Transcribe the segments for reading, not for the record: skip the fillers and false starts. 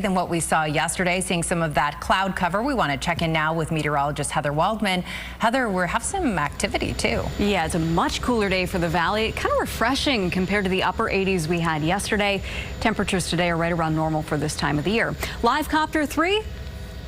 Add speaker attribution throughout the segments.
Speaker 1: than what we saw yesterday, seeing some of that cloud cover. We want to check in now with meteorologist Heather Waldman. Heather, we have some activity too.
Speaker 2: Yeah, it's a much cooler day for the valley. Kind of refreshing compared to the upper 80s we had yesterday. Temperatures today are right around normal for this time of the year. Live Copter 3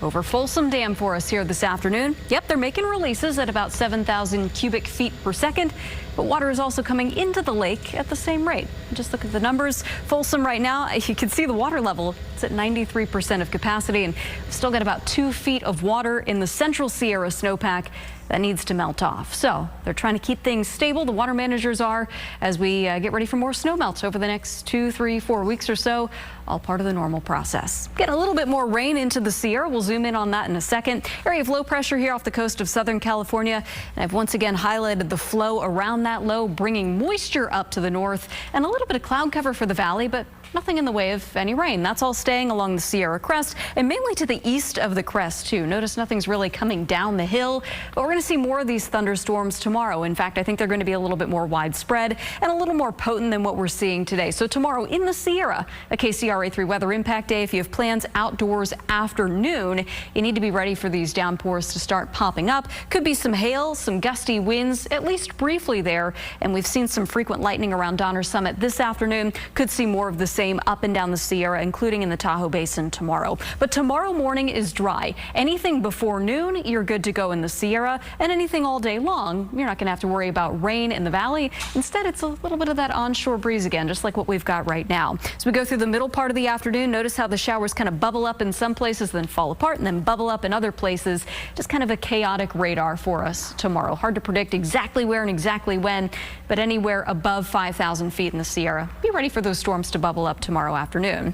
Speaker 2: over Folsom Dam for us here this afternoon. Yep, they're making releases at about 7,000 cubic feet per second, but water is also coming into the lake at the same rate. Just look at the numbers. Folsom right now, you can see the water level. It's at 93% of capacity, and we've still got about 2 feet of water in the Central Sierra snowpack that needs to melt off. So they're trying to keep things stable. The water managers are, as we get ready for more snow melts over the next 2, 3, 4 weeks or so, all part of the normal process. Getting a little bit more rain into the Sierra. We'll zoom in on that in a second. Area of low pressure here off the coast of Southern California. And I've once again highlighted the flow around that low, bringing moisture up to the north and a little bit of cloud cover for the valley, but nothing in the way of any rain. That's all staying along the Sierra crest and mainly to the east of the crest too. Notice nothing's really coming down the hill, but we're going to see more of these thunderstorms tomorrow. In fact, I think they're going to be a little bit more widespread and a little more potent than what we're seeing today. So tomorrow in the Sierra, a KCRA 3 weather impact day. If you have plans outdoors after noon, you need to be ready for these downpours to start popping up. Could be some hail, some gusty winds, at least briefly there. And we've seen some frequent lightning around Donner Summit this afternoon. Could see more of the same up and down the Sierra, including in the Tahoe Basin tomorrow. But tomorrow morning is dry. Anything before noon, you're good to go in the Sierra, and anything all day long, you're not going to have to worry about rain in the valley. Instead, it's a little bit of that onshore breeze again, just like what we've got right now. As we go through the middle part of the afternoon, notice how the showers kind of bubble up in some places, then fall apart, and then bubble up in other places. Just kind of a chaotic radar for us tomorrow. Hard to predict exactly where and exactly when, but anywhere above 5,000 feet in the Sierra. Be ready for those storms to bubble up tomorrow afternoon.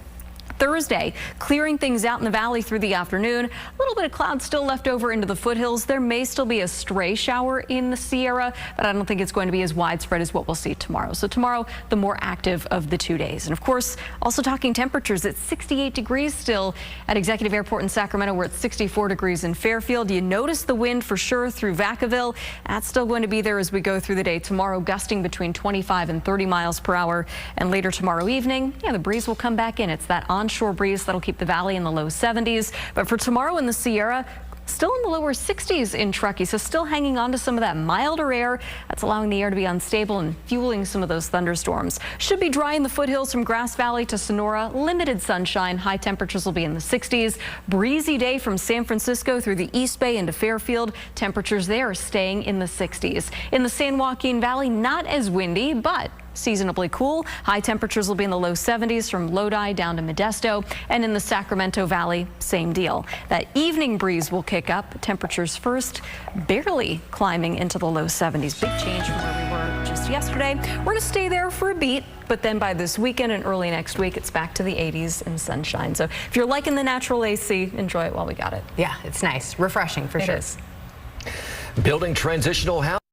Speaker 2: Thursday, clearing things out in the valley through the afternoon. A little bit of clouds still left over into the foothills. There may still be a stray shower in the Sierra, but I don't think it's going to be as widespread as what we'll see tomorrow. So tomorrow, the more active of the 2 days. And of course, also talking temperatures, it's 68 degrees still at Executive Airport in Sacramento. We're at 64 degrees in Fairfield. You notice the wind for sure through Vacaville. That's still going to be there as we go through the day. Tomorrow, gusting between 25 and 30 miles per hour. And later tomorrow evening, the breeze will come back in. It's that onshore breeze that'll keep the valley in the low 70s. But for tomorrow in the Sierra, still in the lower 60s in Truckee, so still hanging on to some of that milder air that's allowing the air to be unstable and fueling some of those thunderstorms. Should be dry in the foothills from Grass Valley to Sonora. Limited sunshine. High temperatures will be in the 60s. Breezy day from San Francisco through the East Bay into Fairfield. Temperatures there are staying in the 60s. In the San Joaquin Valley, not as windy, but seasonably cool. High temperatures will be in the low 70s from Lodi down to Modesto, and in the Sacramento Valley, same deal. That evening breeze will kick up. Temperatures first barely climbing into the low 70s. Big change from where we were just yesterday. We're going to stay there for a beat, but then by this weekend and early next week, it's back to the 80s and sunshine. So if you're liking the natural AC, enjoy it while we got it.
Speaker 1: Yeah, it's nice. Refreshing for sure.
Speaker 3: Building transitional housing.